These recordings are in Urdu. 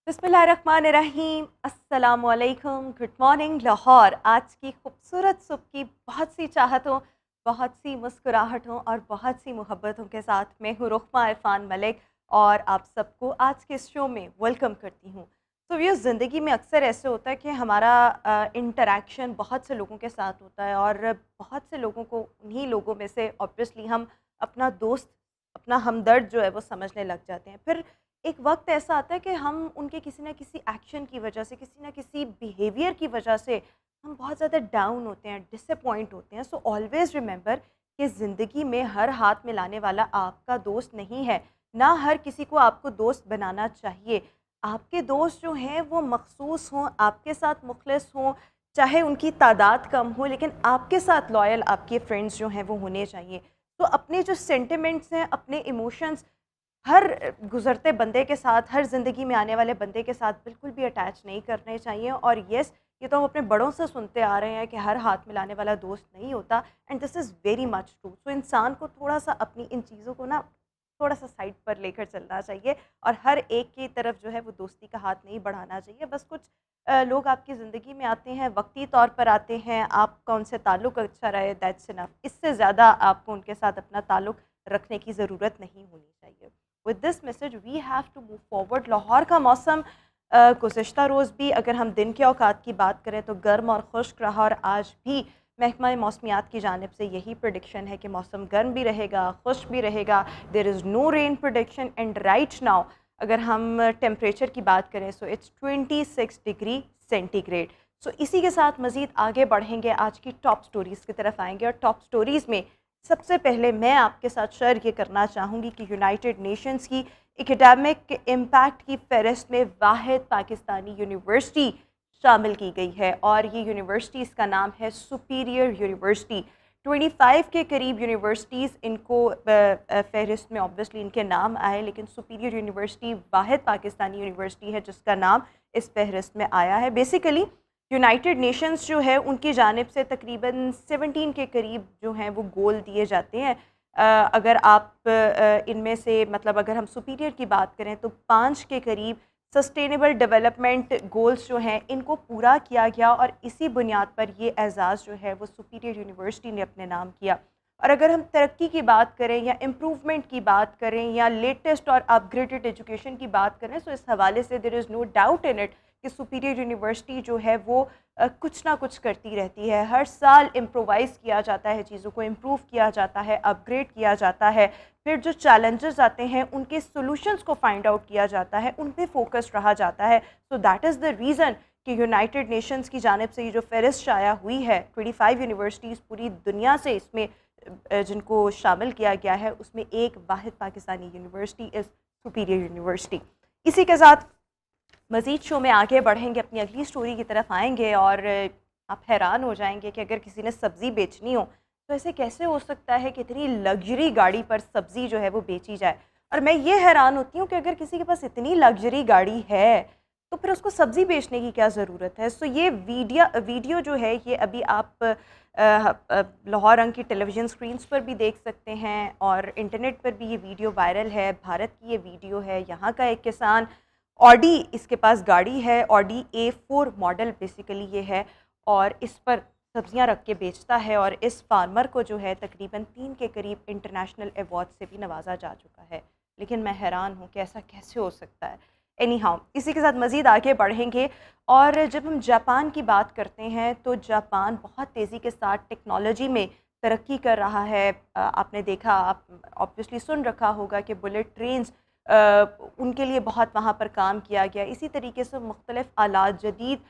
بسم اللہ الرحمن الرحیم، السلام علیکم، گڈ مارننگ لاہور۔ آج کی خوبصورت صبح کی بہت سی چاہتوں، بہت سی مسکراہٹوں اور بہت سی محبتوں کے ساتھ میں ہوں رخمہ عرفان ملک اور آپ سب کو آج کے اس شو میں ویلکم کرتی ہوں۔ تو ویو زندگی میں اکثر ایسے ہوتا ہے کہ ہمارا انٹریکشن بہت سے لوگوں کے ساتھ ہوتا ہے اور بہت سے لوگوں کو انہی لوگوں میں سے آبویسلی ہم اپنا دوست، اپنا ہمدرد جو ہے وہ سمجھنے لگ جاتے ہیں۔ پھر ایک وقت ایسا آتا ہے کہ ہم ان کے کسی نہ کسی ایکشن کی وجہ سے، کسی نہ کسی بیہیویئر کی وجہ سے ہم بہت زیادہ ڈاؤن ہوتے ہیں، ڈس اپوائنٹ ہوتے ہیں۔ سو آلویز ریممبر کہ زندگی میں ہر ہاتھ ملانے والا آپ کا دوست نہیں ہے، نہ ہر کسی کو آپ کو دوست بنانا چاہیے۔ آپ کے دوست جو ہیں وہ مخصوص ہوں، آپ کے ساتھ مخلص ہوں، چاہے ان کی تعداد کم ہو، لیکن آپ کے ساتھ لائل آپ کے فرینڈس جو ہیں وہ ہونے چاہیے۔ تو اپنے جو سینٹیمنٹس ہیں، اپنے ایموشنس ہر گزرتے بندے کے ساتھ، ہر زندگی میں آنے والے بندے کے ساتھ بالکل بھی اٹیچ نہیں کرنے چاہیے۔ اور یس، یہ تو ہم اپنے بڑوں سے سنتے آ رہے ہیں کہ ہر ہاتھ ملانے والا دوست نہیں ہوتا، and this is very much true. So انسان کو تھوڑا سا اپنی ان چیزوں کو نا تھوڑا سا سائڈ پر لے کر چلنا چاہیے اور ہر ایک کی طرف جو ہے وہ دوستی کا ہاتھ نہیں بڑھانا چاہیے۔ بس کچھ لوگ آپ کی زندگی میں آتے ہیں، وقتی طور پر آتے ہیں، آپ کا ان سے تعلق اچھا رہے، دیٹس انف۔ اس سے زیادہ آپ کو ان کے ساتھ اپنا تعلق رکھنے کی ضرورت نہیں ہونی چاہیے۔ With this message we have to move forward۔ Lahore کا موسم گزشتہ روز بھی اگر ہم دن کے اوقات کی بات کریں تو گرم اور خشک رہا، اور آج بھی محکمہ موسمیات کی جانب سے یہی پریڈکشن ہے کہ موسم گرم بھی رہے گا، خشک بھی رہے گا۔ There is no rain prediction, and right now اگر ہم ٹیمپریچر کی بات کریں so it's 26 degree centigrade. So اسی کے ساتھ مزید آگے بڑھیں گے، آج کی ٹاپ سٹوریز کی طرف آئیں گے، اور ٹاپ سٹوریز میں سب سے پہلے میں آپ کے ساتھ شیئر یہ کرنا چاہوں گی کہ یونائٹڈ نیشنز کی اکیڈیمک امپیکٹ کی فہرست میں واحد پاکستانی یونیورسٹی شامل کی گئی ہے، اور یہ یونیورسٹی، اس کا نام ہے سپیریئر یونیورسٹی۔ 25 کے قریب یونیورسٹیز ان کو فہرست میں آبویسلی ان کے نام آئے، لیکن سپیریئر یونیورسٹی واحد پاکستانی یونیورسٹی ہے جس کا نام اس فہرست میں آیا ہے۔ بیسیکلی یونائٹڈ نیشنز جو ہے ان کی جانب سے تقریباً 17 کے قریب جو ہیں وہ گول دیے جاتے ہیں۔ اگر آپ ان میں سے اگر ہم سپیریئر کی بات کریں تو 5 کے قریب سسٹینیبل ڈیولپمنٹ گولز جو ہیں ان کو پورا کیا گیا، اور اسی بنیاد پر یہ اعزاز جو ہے وہ سپیریئر یونیورسٹی نے اپنے نام کیا۔ اور اگر ہم ترقی کی بات کریں یا امپروومنٹ کی بات کریں یا لیٹسٹ اور اپ گریڈڈ ایجوکیشن کی بات کریں، تو اس حوالے سے دیر is no doubt in it کہ سپیریئر یونیورسٹی جو ہے وہ کچھ نہ کچھ کرتی رہتی ہے۔ ہر سال امپرووائز کیا جاتا ہے، چیزوں کو امپروو کیا جاتا ہے، اپ گریڈ کیا جاتا ہے، پھر جو چیلنجز آتے ہیں ان کے سولوشنز کو فائنڈ آؤٹ کیا جاتا ہے، ان پہ فوکس رہا جاتا ہے۔ So that is the reason کہ یونائٹڈ نیشنز کی جانب سے یہ جو فہرست شائع ہوئی ہے 25 یونیورسٹیز پوری دنیا سے اس میں جن کو شامل کیا گیا ہے، اس میں ایک واحد Pakistani university is superior university. اسی کے ساتھ مزید شو میں آگے بڑھیں گے، اپنی اگلی سٹوری کی طرف آئیں گے، اور آپ حیران ہو جائیں گے کہ اگر کسی نے سبزی بیچنی ہو تو ایسے کیسے ہو سکتا ہے کہ اتنی لگژری گاڑی پر سبزی جو ہے وہ بیچی جائے۔ اور میں یہ حیران ہوتی ہوں کہ اگر کسی کے پاس اتنی لگژری گاڑی ہے تو پھر اس کو سبزی بیچنے کی کیا ضرورت ہے۔ سو یہ ویڈیو جو ہے یہ ابھی آپ لاہور رنگ کی ٹیلی ویژن سکرینز پر بھی دیکھ سکتے ہیں، اور انٹرنیٹ پر بھی یہ ویڈیو وائرل ہے۔ بھارت کی یہ ویڈیو ہے، یہاں کا ایک کسان آڈی اس کے پاس گاڑی ہے، آڈی A4 ماڈل بیسیکلی یہ ہے، اور اس پر سبزیاں رکھ کے بیچتا ہے، اور اس فارمر کو جو ہے تقریباً 3 کے قریب انٹرنیشنل ایوارڈ سے بھی نوازا جا چکا ہے۔ لیکن میں حیران ہوں کہ ایسا کیسے ہو سکتا ہے۔ اینی ہاؤ، اسی کے ساتھ مزید آگے بڑھیں گے، اور جب ہم جاپان کی بات کرتے ہیں تو جاپان بہت تیزی کے ساتھ ٹیکنالوجی میں ترقی کر رہا ہے۔ آپ نے دیکھا، آپ آبویسلی سن رکھا ہوگا کہ بلٹ ٹرینز ان کے لیے بہت وہاں پر کام کیا گیا۔ اسی طریقے سے مختلف آلات، جدید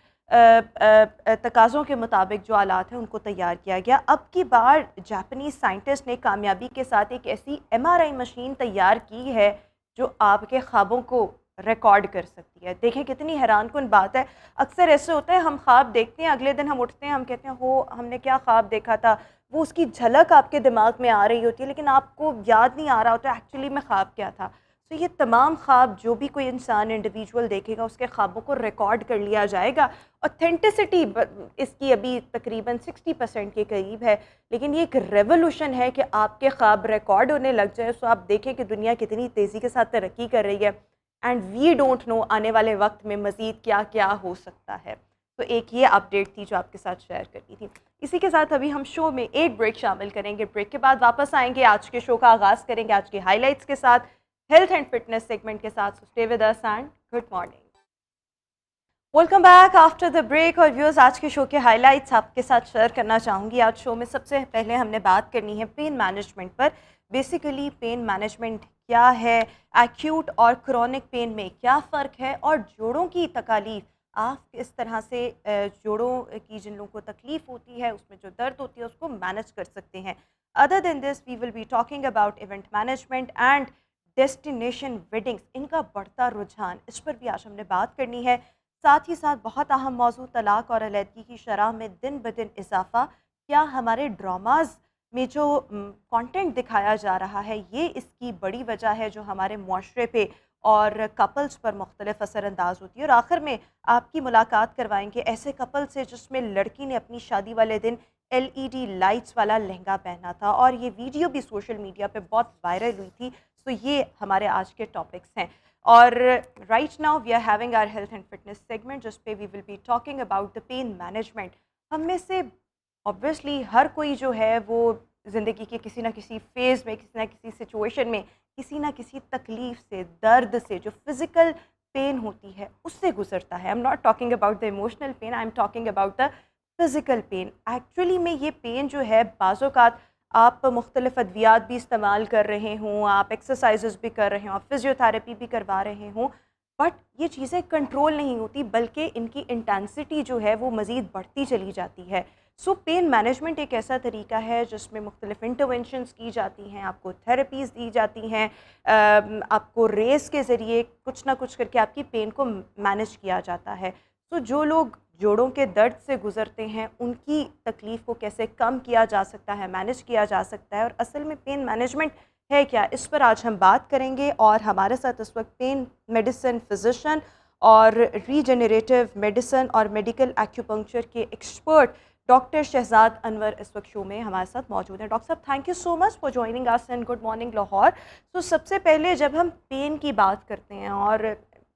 تقاضوں کے مطابق جو آلات ہیں ان کو تیار کیا گیا۔ اب کی بار جاپنیز سائنٹسٹ نے کامیابی کے ساتھ ایک ایسی MRI مشین تیار کی ہے جو آپ کے خوابوں کو ریکارڈ کر سکتی ہے۔ دیکھیں کتنی حیران کن بات ہے۔ اکثر ایسے ہوتا ہے ہم خواب دیکھتے ہیں، اگلے دن ہم اٹھتے ہیں، ہم کہتے ہیں ہو ہم نے کیا خواب دیکھا تھا، وہ اس کی جھلک آپ کے دماغ میں آ رہی ہوتی ہے، لیکن آپ کو یاد نہیں آ رہا ہوتا ایکچولی میں خواب کیا تھا۔ تو یہ تمام خواب جو بھی کوئی انسان انڈیویجول دیکھے گا اس کے خوابوں کو ریکارڈ کر لیا جائے گا۔ اوتھینٹسٹی اس کی ابھی تقریباً 60% کے قریب ہے، لیکن یہ ایک ریولوشن ہے کہ آپ کے خواب ریکارڈ ہونے لگ جائے۔ سو آپ دیکھیں کہ دنیا کتنی تیزی کے ساتھ ترقی کر رہی ہے۔ اینڈ وی ڈونٹ نو آنے والے وقت میں مزید کیا کیا ہو سکتا ہے. تو ایک یہ اپڈیٹ تھی جو آپ کے ساتھ شیئر کرنی تھی. اسی کے ساتھ ابھی ہم شو میں ایک بریک شامل کریں گے. بریک کے بعد واپس آئیں گے, آج کے شو کا آغاز کریں گے آج کے ہائی لائٹس کے ساتھ, ہیلتھ اینڈ فٹنس سیگمنٹ کے ساتھ. Stay with us and good morning. Welcome back after the break. اور ویورز, آج کے شو کے ہائی لائٹس آپ کے ساتھ شیئر کرنا چاہوں گی. آج شو میں سب سے پہلے ہم نے بات کرنی ہے پین مینجمنٹ پر. بیسیکلی پین مینجمنٹ کیا ہے, ایکیوٹ اور کرونک پین میں کیا فرق ہے, اور جوڑوں کی تکالیف آپ کس طرح سے جوڑوں کی جن لوگوں کو تکلیف ہوتی ہے, اس میں جو درد ہوتی ہے, اس کو مینج کر سکتے ہیں. Other than this we will be talking about event management and destination weddings, ان کا بڑھتا رجحان, اس پر بھی آج ہم نے بات کرنی ہے. ساتھ ہی ساتھ بہت اہم موضوع طلاق اور علیحدگی کی شرح میں دن بدن اضافہ. کیا ہمارے ڈراماز میں جو کانٹینٹ دکھایا جا رہا ہے یہ اس کی بڑی وجہ ہے جو ہمارے معاشرے پہ اور کپلز پر مختلف اثر انداز ہوتی ہے. اور آخر میں آپ کی ملاقات کروائیں گے ایسے کپل سے جس میں لڑکی نے اپنی شادی والے دن LED لائٹس والا لہنگا پہنا تھا, اور یہ ویڈیو بھی سوشل میڈیا پہ بہت وائرل ہوئی تھی. سو یہ ہمارے آج کے ٹاپکس ہیں. اور right now we are having our health and fitness segment جس پہ we will be talking about the pain management. ہم میں سے اوبویسلی ہر کوئی جو ہے وہ زندگی کے کسی نہ کسی فیز میں, کسی نہ کسی سچویشن میں, کسی نہ کسی تکلیف سے, درد سے, جو فزیکل پین ہوتی ہے اس سے گزرتا ہے. I am not talking about the emotional pain, I am talking about the physical pain. Actually میں یہ پین جو ہے بعض اوقات آپ مختلف ادویات بھی استعمال کر رہے ہوں, آپ ایکسرسائزز بھی کر رہے ہوں, آپ فزیوتھراپی بھی کروا رہے ہوں, بٹ یہ چیزیں کنٹرول نہیں ہوتی بلکہ ان کی انٹینسٹی جو ہے وہ مزید بڑھتی چلی جاتی ہے. سو پین مینجمنٹ ایک ایسا طریقہ ہے جس میں مختلف انٹرونشنز کی جاتی ہیں, آپ کو تھراپیز دی جاتی ہیں, آپ کو ریس کے ذریعے کچھ نہ کچھ کر کے آپ کی پین کو مینج کیا جاتا ہے. سو جو لوگ جوڑوں کے درد سے گزرتے ہیں ان کی تکلیف کو کیسے کم کیا جا سکتا ہے, مینج کیا جا سکتا ہے, اور اصل میں پین مینجمنٹ ہے کیا, اس پر آج ہم بات کریں گے. اور ہمارے ساتھ اس وقت پین میڈیسن فزیشین اور ریجنریٹیو میڈیسن اور میڈیکل ایکوپنکچر کے ایکسپرٹ ڈاکٹر شہزاد انور اس وقت شو میں ہمارے ساتھ موجود ہیں. ڈاکٹر صاحب, thank you so much for joining us and good morning Lahore. تو سب سے پہلے جب ہم پین کی بات کرتے ہیں, اور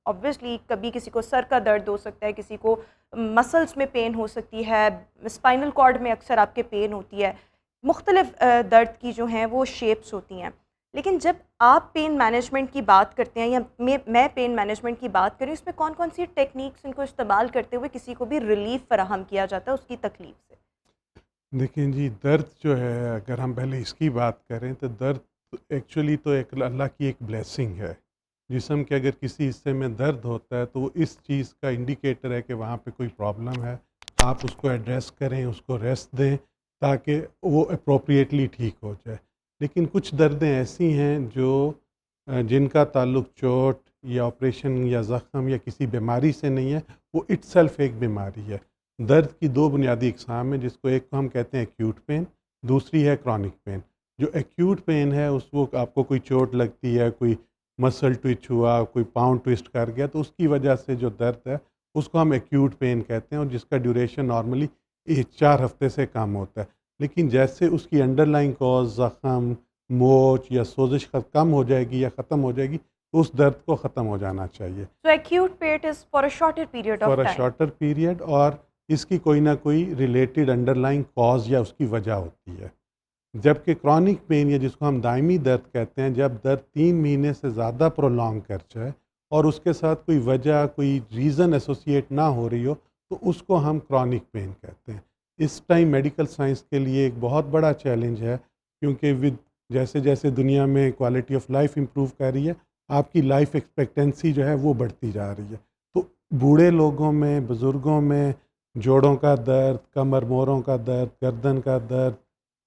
obviously کبھی کسی کو سر کا درد ہو سکتا ہے, کسی کو مسلس میں پین ہو سکتی ہے, اسپائنل کارڈ میں اکثر آپ کے پین ہوتی ہے, مختلف درد کی جو ہیں وہ شیپس ہوتی ہیں. لیکن جب آپ پین مینجمنٹ کی بات کرتے ہیں یا میں پین مینجمنٹ کی بات کروں, اس میں کون کون سی ٹیکنیکس ان کو استعمال کرتے ہوئے کسی کو بھی ریلیف فراہم کیا جاتا ہے اس کی تکلیف سے؟ دیکھیں جی, درد جو ہے اگر ہم پہلے اس کی بات کریں تو درد ایکچولی تو ایک اللہ کی ایک بلیسنگ ہے. جسم کے اگر کسی حصے میں درد ہوتا ہے تو وہ اس چیز کا انڈیکیٹر ہے کہ وہاں پہ کوئی پرابلم ہے. آپ اس کو ایڈریس کریں, اس کو ریسٹ دیں تاکہ وہ اپروپریٹلی ٹھیک ہو جائے. لیکن کچھ دردیں ایسی ہیں جن کا تعلق چوٹ یا آپریشن یا زخم یا کسی بیماری سے نہیں ہے, وہ اٹ سیلف ایک بیماری ہے. درد کی دو بنیادی اقسام ہیں, جس کو ایک کو ہم کہتے ہیں ایکیوٹ پین, دوسری ہے کرونک پین. جو ایکیوٹ پین ہے اس وہ آپ کو کوئی چوٹ لگتی ہے, کوئی مسل ٹوئچ ہوا, کوئی پاؤں ٹوئسٹ کر گیا, تو اس کی وجہ سے جو درد ہے اس کو ہم ایکیوٹ پین کہتے ہیں, اور جس کا ڈیوریشن نارملی 4 ہفتے سے کم ہوتا ہے. لیکن جیسے اس کی انڈر لائن کاز زخم, موچ یا سوزش کم ہو جائے گی یا ختم ہو جائے گی تو اس درد کو ختم ہو جانا چاہیے. So acute pain is for a shorter period of for a time. Shorter period, اور اس کی کوئی نہ کوئی ریلیٹڈ انڈر لائن کاز یا اس کی وجہ ہوتی ہے. جبکہ کرونک پین یا جس کو ہم دائمی درد کہتے ہیں, جب درد 3 مہینے سے زیادہ پرولونگ کر جائے اور اس کے ساتھ کوئی وجہ کوئی ریزن ایسوسیٹ نہ ہو رہی ہو, تو اس کو ہم کرونک پین کہتے ہیں. اس ٹائم میڈیکل سائنس کے لیے ایک بہت بڑا چیلنج ہے, کیونکہ جیسے جیسے دنیا میں کوالٹی آف لائف امپروو کر رہی ہے, آپ کی لائف ایکسپیکٹنسی جو ہے وہ بڑھتی جا رہی ہے. تو بوڑھے لوگوں میں, بزرگوں میں جوڑوں کا درد, کمر موڑوں کا درد, گردن کا درد,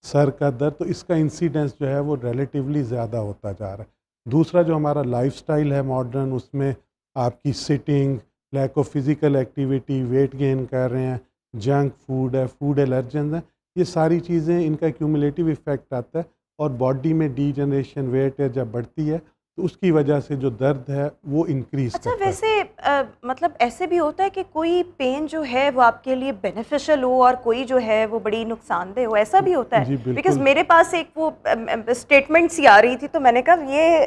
سر کا درد, تو اس کا انسیڈنس جو ہے وہ ریلیٹیولی زیادہ ہوتا جا رہا ہے. دوسرا جو ہمارا لائف سٹائل ہے ماڈرن, اس میں آپ کی sitting, lack of physical activity, weight gain کر رہے ہیں, جنک فوڈ ہے, فوڈ الرجنز ہیں, یہ ساری چیزیں ان کا کیومولیٹیو ایفیکٹ آتا ہے, اور باڈی میں ڈی جنریشن ویٹ ہے جب بڑھتی ہے تو اس کی وجہ سے جو درد ہے وہ انکریز اچھا, کرتا ہے. ویسے مطلب ایسے بھی ہوتا ہے کہ کوئی پین جو ہے وہ آپ کے لیے بینیفیشل ہو اور کوئی جو ہے وہ بڑی نقصان دہ ہو, ایسا بھی ہوتا ہے؟ جی بالکل. بیکاز میرے پاس ایک وہ اسٹیٹمنٹ سی آ رہی تھی تو میں نے کہا یہ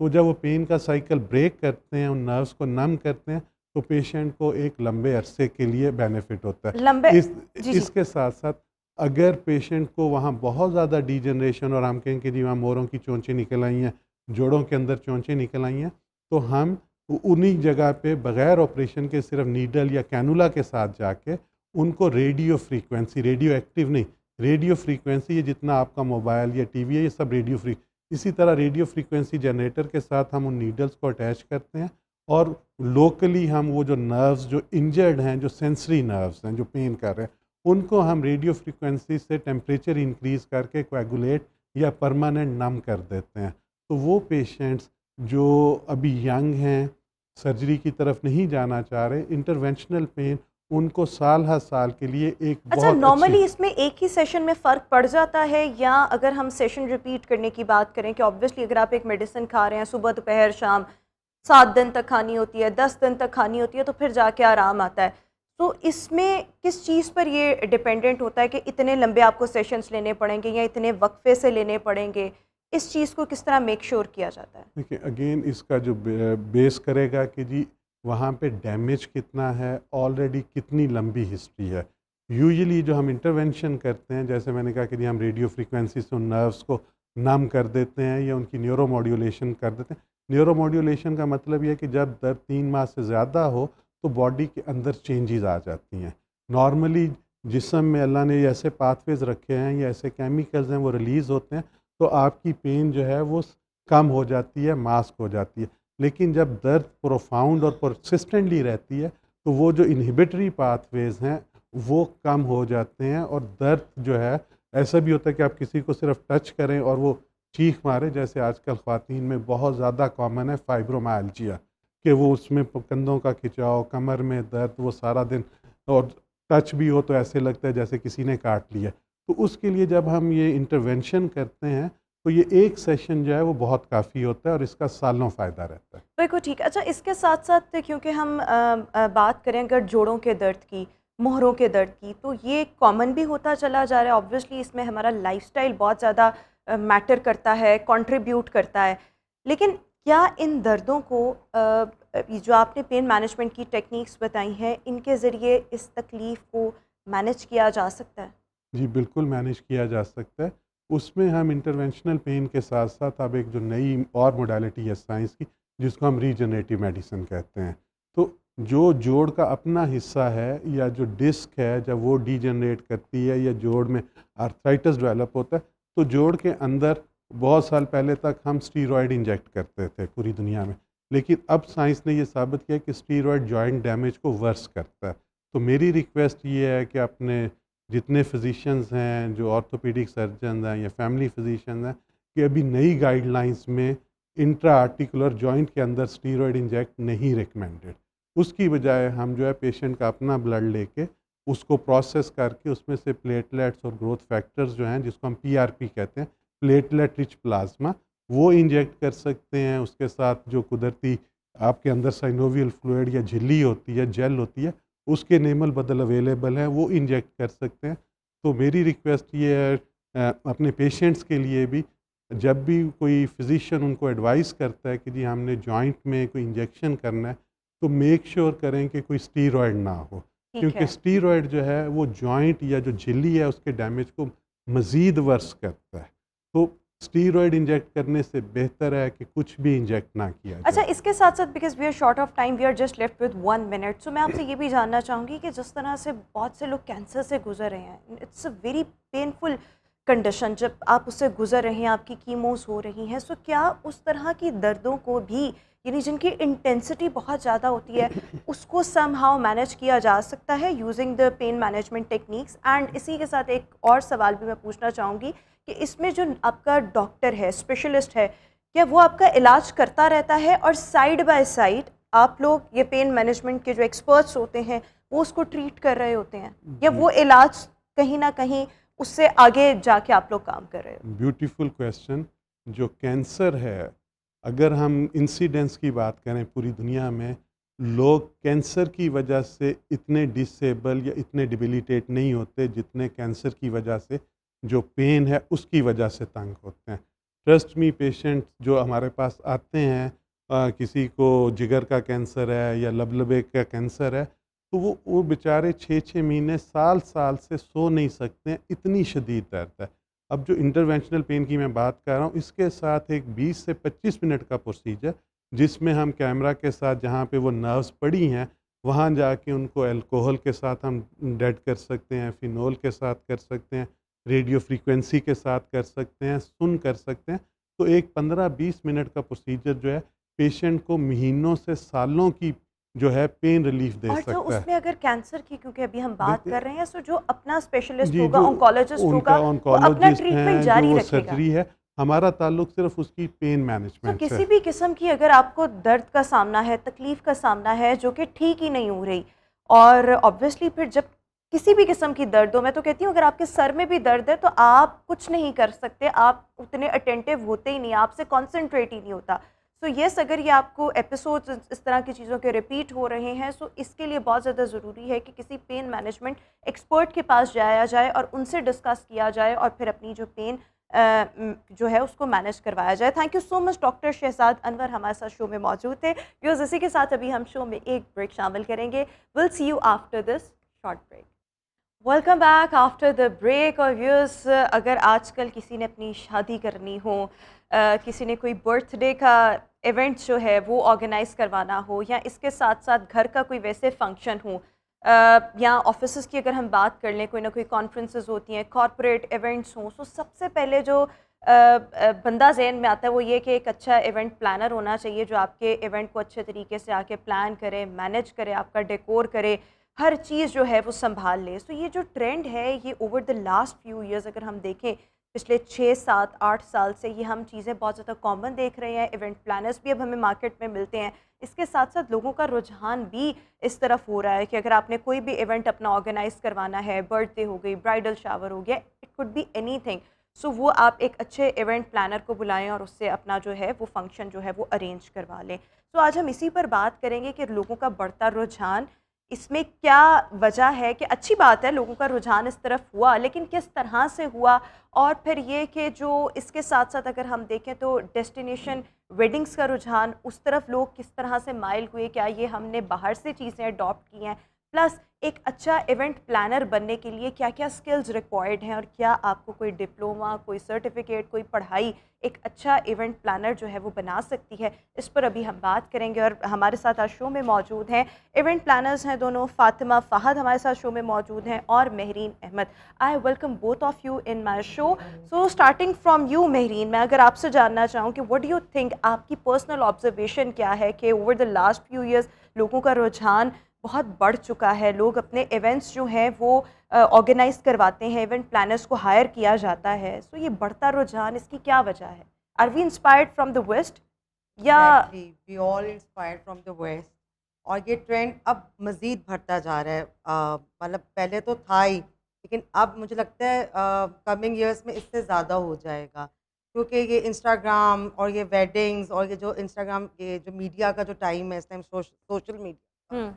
تو جب وہ پین کا سائیکل بریک کرتے ہیں، ان نروز کو نم کرتے ہیں، تو پیشنٹ کو ایک لمبے عرصے کے لیے بینیفٹ ہوتا ہے. لمبے جی اس کے ساتھ ساتھ اگر پیشنٹ کو وہاں بہت زیادہ ڈیجنریشن، اور ہم کہیں کہ جی وہاں موروں کی چونچیں نکل آئی ہیں، جوڑوں کے اندر چونچیں نکل آئی ہیں، تو ہم انہی جگہ پہ بغیر آپریشن کے صرف نیڈل یا کینولا کے ساتھ جا کے ان کو ریڈیو فریکوینسی، ریڈیو ایکٹیو نہیں، ریڈیو فریکوینسی، یہ جتنا آپ کا موبائل یا ٹی وی ہے یہ سب ریڈیو اسی طرح ریڈیو فریکوینسی جنریٹر کے ساتھ ہم ان نیڈلز کو اٹیچ کرتے ہیں، اور لوکلی ہم وہ جو نروز جو انجرڈ ہیں، جو سینسری نروز ہیں جو پین کر رہے ہیں، ان کو ہم ریڈیو فریکوینسی سے ٹیمپریچر انکریز کر کے کویگولیٹ یا پرماننٹ نم کر دیتے ہیں. تو وہ پیشنٹس جو ابھی ینگ ہیں، سرجری کی طرف نہیں جانا چاہ رہے، انٹرونشنل پین ان کو سال ہر سال کے لیے ایک اچھا بہت نارملی اس میں ایک ہی سیشن میں فرق پڑ جاتا ہے، یا اگر ہم سیشن ریپیٹ کرنے کی بات کریں کہ آبویسلی اگر آپ ایک میڈیسن کھا رہے ہیں صبح دوپہر شام 7 دن تک کھانی ہوتی ہے، 10 دن تک کھانی ہوتی ہے، تو پھر جا کے آرام آتا ہے، تو اس میں کس چیز پر یہ ڈیپینڈنٹ ہوتا ہے کہ اتنے لمبے آپ کو سیشنز لینے پڑیں گے یا اتنے وقفے سے لینے پڑیں گے؟ اس چیز کو کس طرح میک شور کیا جاتا ہے؟ دیکھیں اگین اس کا جو بیس کرے گا کہ جی وہاں پہ ڈیمیج کتنا ہے، آلریڈی کتنی لمبی ہسٹری ہے. یوزلی جو ہم انٹرونشن کرتے ہیں، جیسے میں نے کہا کہ جی ہم ریڈیو فریکوینسی سے ان نروز کو نم کر دیتے ہیں یا ان کی نیورو ماڈیولیشن کر دیتے ہیں. نیورو ماڈیولیشن کا مطلب یہ ہے کہ جب درد 3 ماہ سے زیادہ ہو تو باڈی کے اندر چینجز آ جاتی ہیں. نارملی جسم میں اللہ نے ایسے پاتھ ویز رکھے ہیں یا ایسے کیمیکلز ہیں وہ ریلیز ہوتے ہیں، تو آپ کی پین جو ہے وہ کم ہو جاتی ہے، ماسک ہو جاتی ہے. لیکن جب درد پروفاؤنڈ اور پرسسٹنٹلی رہتی ہے تو وہ جو انہیبیٹری پاتھ ویز ہیں وہ کم ہو جاتے ہیں، اور درد جو ہے ایسا بھی ہوتا ہے کہ آپ کسی کو صرف ٹچ کریں اور وہ چیخ مارے، جیسے آج کل خواتین میں بہت زیادہ کامن ہے فائبرومائلجیا، کہ وہ اس میں کندھوں کا کھچاؤ، کمر میں درد، وہ سارا دن، اور ٹچ بھی ہو تو ایسے لگتا ہے جیسے کسی نے کاٹ لیا. تو اس کے لیے جب ہم یہ انٹرونشن کرتے ہیں تو یہ ایک سیشن جو ہے وہ بہت کافی ہوتا ہے، اور اس کا سالوں فائدہ رہتا ہے. بالکل ٹھیک ہے. اچھا اس کے ساتھ ساتھ کیونکہ ہم بات کریں اگر جوڑوں کے درد کی، مہروں کے درد کی، تو یہ کامن بھی ہوتا چلا جا رہا ہے. آبویسلی اس میں ہمارا لائف سٹائل بہت زیادہ میٹر کرتا ہے، کنٹریبیوٹ کرتا ہے، لیکن کیا ان دردوں کو جو آپ نے پین مینجمنٹ کی ٹیکنیکس بتائی ہیں ان کے ذریعے اس تکلیف کو مینیج کیا جا سکتا ہے؟ جی بالکل مینیج کیا جا سکتا ہے. اس میں ہم انٹرونشنل پین کے ساتھ ساتھ اب ایک جو نئی اور موڈیلٹی ہے سائنس کی، جس کو ہم ریجنریٹیو میڈیسن کہتے ہیں. تو جو جوڑ کا اپنا حصہ ہے یا جو ڈسک ہے، جب وہ ڈی جنریٹ کرتی ہے یا جوڑ میں آرتھرائٹس ڈیولپ ہوتا ہے، تو جوڑ کے اندر بہت سال پہلے تک ہم اسٹیرائڈ انجیکٹ کرتے تھے پوری دنیا میں، لیکن اب سائنس نے یہ ثابت کیا کہ اسٹیرائڈ جوائنٹ ڈیمیج کو ورس کرتا ہے. تو میری ریکویسٹ یہ ہے کہ اپنے جتنے فزیشنز ہیں، جو آرتھوپیڈک سرجنز ہیں یا فیملی فزیشنز ہیں، کہ ابھی نئی گائیڈ لائنس میں انٹرا آرٹیکولر جوائنٹ کے اندر اسٹیرائڈ انجیکٹ نہیں ریکمینڈڈ. اس کی بجائے ہم جو ہے پیشنٹ کا اپنا بلڈ لے کے اس کو پروسیس کر کے اس میں سے پلیٹلیٹس اور گروتھ فیکٹرز جو ہیں، جس کو ہم PRP کہتے ہیں، پلیٹلیٹ رچ پلازما، وہ انجیکٹ کر سکتے ہیں. اس کے ساتھ جو قدرتی آپ کے اندر سائنوویل فلوئڈ یا جھلی ہوتی ہے، جیل ہوتی ہے، اس کے نیمل بدل اویلیبل ہیں، وہ انجیکٹ کر سکتے ہیں. تو میری ریکویسٹ یہ ہے اپنے پیشنٹس کے لیے بھی، جب بھی کوئی فزیشین ان کو ایڈوائز کرتا ہے کہ جی ہم نے جوائنٹ میں کوئی انجیکشن کرنا ہے، تو میک شیور کریں کہ کوئی اسٹیرائڈ نہ ہو، کیونکہ اسٹیرائڈ جو ہے وہ جوائنٹ یا جو جھلی ہے اس کے ڈیمیج کو مزید ورس کرتا ہے. تو اسٹیرائڈ انجیکٹ کرنے سے بہتر ہے کہ کچھ بھی انجیکٹ نہ کیا جائے. اچھا اس کے ساتھ ساتھ because we are short of time, we are just left with 1 minute, so میں آپ سے یہ بھی جاننا چاہوں گی کہ جس طرح سے بہت سے لوگ کینسر سے گزر رہے ہیں، it's a very painful condition, جب آپ اس سے گزر رہے ہیں، آپ کی کیموز ہو رہی ہیں، سو کیا اس طرح کی دردوں کو بھی، یعنی جن کی انٹینسٹی بہت زیادہ ہوتی ہے، اس کو سم ہاؤ مینیج کیا جا سکتا ہے using the pain management techniques? And اسی کے ساتھ ایک اور سوال بھی میں پوچھنا چاہوں گی کہ اس میں جو آپ کا ڈاکٹر ہے، اسپیشلسٹ ہے، کیا وہ آپ کا علاج کرتا رہتا ہے اور سائیڈ بائی سائیڈ آپ لوگ یہ پین مینجمنٹ کے جو ایکسپرٹس ہوتے ہیں وہ اس کو ٹریٹ کر رہے ہوتے ہیں، یا وہ علاج کہیں نہ کہیں اس سے آگے جا کے آپ لوگ کام کر رہے ہو؟ Beautiful question. جو کینسر ہے، اگر ہم انسیڈنس کی بات کریں پوری دنیا میں، لوگ کینسر کی وجہ سے اتنے ڈسیبل یا اتنے ڈیبلیٹیٹ نہیں ہوتے جتنے کینسر کی وجہ سے جو پین ہے اس کی وجہ سے تنگ ہوتے ہیں. ٹرسٹ می پیشنٹ جو ہمارے پاس آتے ہیں، کسی کو جگر کا کینسر ہے یا لبلبے کا کینسر ہے، تو وہ بیچارے 6 مہینے سال سے سو نہیں سکتے ہیں، اتنی شدید درد ہے۔ اب جو انٹرونشنل پین کی میں بات کر رہا ہوں، اس کے ساتھ ایک 20 سے 25 منٹ کا پروسیجر، جس میں ہم کیمرہ کے ساتھ جہاں پہ وہ نروز پڑی ہیں وہاں جا کے ان کو الکوہل کے ساتھ ہم ڈیڈ کر سکتے ہیں، فینول کے ساتھ کر سکتے ہیں، ریڈیو فریکوینسی کے ساتھ کر سکتے ہیں، سن کر سکتے ہیں۔ تو ایک 15-20 منٹ کا پروسیجر جو ہے پیشنٹ کو مہینوں سے سالوں کی جو ہے پین ریلیف دے اور جو سکتا ہے۔ اس میں اگر کینسر کی، کیونکہ ابھی ہم بات دیکھیں، کر رہے ہیں، سو جو اپنا اسپیشلسٹ جی، ہوگا، جو آنکولوجسٹ ان کا ہوگا، وہ اپنا آنکولوجسٹ ٹریٹمنٹ ہیں، جو جاری وہ رکھے گا۔ سرجری ہے، ہمارا تعلق صرف اس کی پین سو مینجمنٹ سے ہے۔ کسی بھی قسم کی اگر آپ کو درد کا سامنا ہے، تکلیف کا سامنا ہے جو کہ ٹھیک ہی نہیں ہو رہی، اور آبویسلی پھر جب کسی بھی قسم کی درد ہو، میں تو کہتی ہوں اگر آپ کے سر میں بھی درد ہے تو آپ کچھ نہیں کر سکتے، آپ اتنے اٹینٹیو ہوتے ہی نہیں، آپ سے کانسنٹریٹ ہی نہیں ہوتا۔ سو یس، اگر یہ آپ کو ایپیسوڈز اس طرح کی چیزوں کے ریپیٹ ہو رہے ہیں، سو اس کے لیے بہت زیادہ ضروری ہے کہ کسی پین مینجمنٹ ایکسپرٹ کے پاس جایا جائے اور ان سے ڈسکس کیا جائے، اور پھر اپنی جو پین جو ہے اس کو مینیج کروایا جائے۔ Thank you so much doctor Shahzad Anwar ہمارے ساتھ شو میں موجود تھے۔ ویورز، اسی کے ساتھ ابھی ہم شو میں ایک بریک شامل کریں گے۔ Will see you after this short break. Welcome back after the break. اور ویورز، اگر آج کل کسی نے اپنی شادی کرنی ہو، کسی نے کوئی برتھ ڈے کا ایونٹ جو ہے وہ آرگنائز کروانا ہو، یا اس کے ساتھ ساتھ گھر کا کوئی ویسے فنکشن ہو، یا آفیسز کی اگر ہم بات کر لیں، کوئی نہ کوئی کانفرنسز ہوتی ہیں، کارپوریٹ ایونٹس ہوں، سو سب سے پہلے جو بندہ ذہن میں آتا ہے وہ یہ کہ ایک اچھا ایونٹ پلانر ہونا چاہیے جو آپ کے ایونٹ کو اچھے طریقے سے آ کے پلان کرے، مینیج کرے، آپ کا ڈیکور کرے، ہر چیز جو ہے وہ سنبھال لے۔ سو یہ جو ٹرینڈ ہے یہ over the last few years اگر ہم دیکھیں، پچھلے 6-7-8 سال سے یہ ہم چیزیں بہت زیادہ کامن دیکھ رہے ہیں۔ ایونٹ پلانرز بھی اب ہمیں مارکیٹ میں ملتے ہیں۔ اس کے ساتھ ساتھ لوگوں کا رجحان بھی اس طرف ہو رہا ہے کہ اگر آپ نے کوئی بھی ایونٹ اپنا آرگنائز کروانا ہے، برتھ ڈے ہو گئی، برائڈل شاور ہو گیا، it could be any thing, سو وہ آپ ایک اچھے ایونٹ پلانر کو بلائیں اور اس سے اپنا جو ہے وہ فنکشن جو ہے وہ ارینج کروا لیں۔ سو آج ہم اسی پر بات کریں گے کہ لوگوں کا بڑھتا رجحان، اس میں کیا وجہ ہے، کہ اچھی بات ہے لوگوں کا رجحان اس طرف ہوا، لیکن کس طرح سے ہوا، اور پھر یہ کہ جو اس کے ساتھ ساتھ اگر ہم دیکھیں تو ڈیسٹینیشن ویڈنگز کا رجحان، اس طرف لوگ کس طرح سے مائل ہوئے، کیا یہ ہم نے باہر سے چیزیں اڈاپٹ کی ہیں، پلس ایک اچھا ایونٹ پلانر بننے کے لیے کیا کیا سکلز ریکوائرڈ ہیں، اور کیا آپ کو کوئی ڈپلوما، کوئی سرٹیفکیٹ، کوئی پڑھائی ایک اچھا ایونٹ پلانر جو ہے وہ بنا سکتی ہے، اس پر ابھی ہم بات کریں گے۔ اور ہمارے ساتھ آج شو میں موجود ہیں ایونٹ پلانرز ہیں دونوں، فاطمہ فہد ہمارے ساتھ شو میں موجود ہیں اور Mehreen Ahmed. I welcome both of you in my show. So starting from you Mehreen, میں اگر آپ سے جاننا چاہوں کہ وٹ ڈو یو تھنک، آپ کی پرسنل آبزرویشن کیا ہے کہ over the last few years لوگوں کا رجحان بہت بڑھ چکا ہے، لوگ اپنے ایونٹس جو ہیں وہ آرگنائز کرواتے ہیں، ایونٹ پلانرز کو ہائر کیا جاتا ہے، سو یہ بڑھتا رجحان اس کی کیا وجہ ہے؟ Are we inspired from the west یا exactly we all inspired from the west, اور یہ ٹرینڈ اب مزید بڑھتا جا رہا ہے، مطلب پہلے تو تھا ہی، لیکن اب مجھے لگتا ہے کمنگ ایئرس میں اس سے زیادہ ہو جائے گا، کیونکہ یہ انسٹاگرام اور یہ ویڈنگز اور یہ جو انسٹاگرام، یہ جو میڈیا کا جو ٹائم ہے اس ٹائم، سوشل میڈیا کا،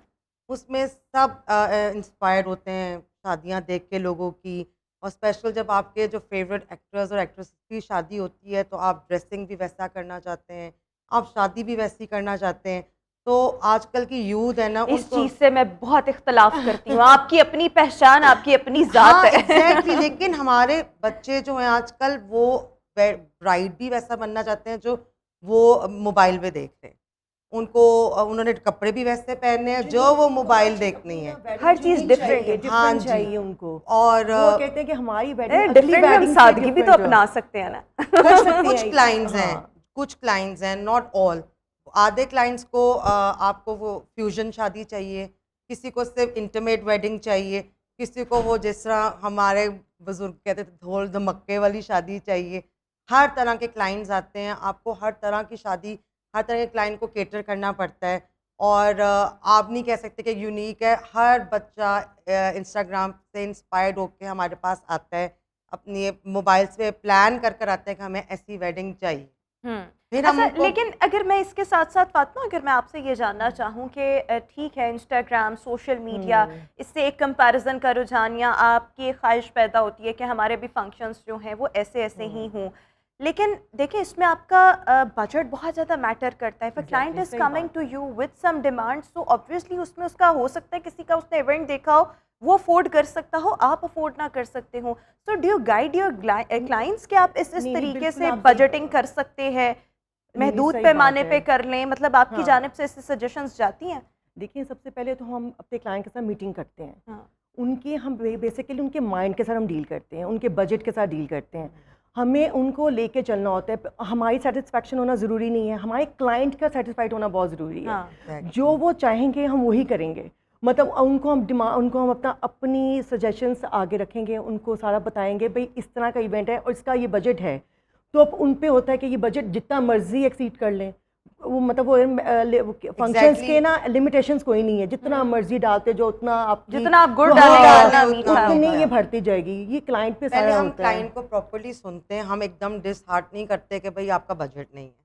اس میں سب انسپائر ہوتے ہیں شادیاں دیکھ کے لوگوں کی، اور اسپیشل جب آپ کے جو فیوریٹ ایکٹرز اور ایکٹریس کی شادی ہوتی ہے تو آپ ڈریسنگ بھی ویسا کرنا چاہتے ہیں، آپ شادی بھی ویسی کرنا چاہتے ہیں، تو آج کل کی یوتھ ہے نا ان اس کو، چیز سے میں بہت اختلاف کرتی ہوں، آپ کی اپنی پہچان، آپ کی اپنی ذات ہاں ہے۔ ایگزیکٹلی، لیکن ہمارے بچے جو ہیں آج کل وہ برائڈ بھی ویسا بننا چاہتے ہیں جو وہ موبائل پہ دیکھ رہے ہیں، ان کو انہوں نے کپڑے بھی ویسے پہننے ہیں جو وہ موبائل دیکھنی ہے، ہر چیز ڈفرینٹ ہے، ہاں ڈفرینٹ جی، چاہیے ان کو، اور وہ کہتے ہیں کہ ہماری ویڈنگ اگلی ڈفرینٹ ہم ویڈنگ سادگی بھی تو اپنا سکتے ہیں نا۔ کچھ کلائنٹس ہیں، کچھ کلائنٹس ہیں، ناٹ آل، آدھے کلائنٹس کو آپ کو وہ فیوژن شادی چاہیے، کسی کو صرف انٹیمیٹ ویڈنگ چاہیے، کسی کو وہ جس طرح ہمارے بزرگ کہتے تھے دھول دھمکے والی شادی چاہیے، ہر طرح کے کلائنٹس آتے ہیں، آپ کو ہر طرح کی شادی، ہر طرح کے کلائنٹ کو کیٹر کرنا پڑتا ہے، اور آپ نہیں کہہ سکتے کہ یونیک ہے، ہر بچہ انسٹاگرام سے انسپائرڈ ہو کے ہمارے پاس آتا ہے، اپنی موبائلس پہ پلان کر آتا ہے کہ ہمیں ایسی ویڈنگ چاہیے، پھر ہم ان کو، لیکن اگر میں اس کے ساتھ ساتھ فاطمہ، اگر میں آپ سے یہ جاننا چاہوں کہ ٹھیک ہے انسٹاگرام، سوشل میڈیا، اس سے ایک کمپیریزن کا رجحان یا آپ کی خواہش پیدا ہوتی ہے کہ ہمارے بھی فنکشنز جو ہیں وہ ایسے ایسے ہی ہوں، لیکن دیکھیں اس میں آپ کا بجٹ بہت زیادہ میٹر کرتا ہے. اف کلائنٹ از صحیح کمنگ بات. To you with some demand so obviously اس میں اس کا ہو سکتا ہے کسی کا اس نے ایونٹ دیکھا ہو وہ افورڈ کر سکتا ہو, آپ افورڈ نہ کر سکتے ہو. So do you guide your clients کہ آپ اس نہیں، طریقے بالکل سے آپ صحیح بجٹنگ کر سکتے ہیں, نہیں، محدود صحیح پیمانے بات پہ ہے. کر لیں, مطلب آپ کی ہاں. جانب سے ایسی سجیشنز جاتی ہیں؟ دیکھیں سب سے پہلے تو ہم اپنے کلائنٹ کے ساتھ میٹنگ کرتے ہیں. ہاں. ان کی ہم بیسیکلی ان کے مائنڈ کے ساتھ ہم ڈیل کرتے ہیں, ان کے بجٹ کے ساتھ ڈیل کرتے ہیں. ہمیں ان کو لے کے چلنا ہوتا ہے. ہماری سیٹسفیکشن ہونا ضروری نہیں ہے, ہمارے کلائنٹ کا سیٹسفائڈ ہونا بہت ضروری ہے. ہاں. جو وہ چاہیں گے ہم وہی کریں گے. مطلب ان کو ہم اپنی سجیشنس آگے رکھیں گے, ان کو سارا بتائیں گے بھئی اس طرح کا ایونٹ ہے اور اس کا یہ بجٹ ہے. تو اب ان پہ ہوتا ہے کہ یہ بجٹ جتنا مرضی ایکسیڈ کر لیں, وہ مطلب وہ فنکشنز کے نا لمیٹیشنز کوئی نہیں ہے, جتنا مرضی ڈالتے جو اتنا آپ جتنا آپ گڑ ڈالیں گے اتنا میٹھا اتنی ہوگا. یہ بڑھتی جائے گی. یہ کلائنٹ پہ پہلے سارا ہم ہوتا ہے. کلائنٹ کو پراپرلی سنتے ہیں, ہم ایک دم ڈس ہارٹ نہیں کرتے کہ بھئی آپ کا بجٹ نہیں ہے.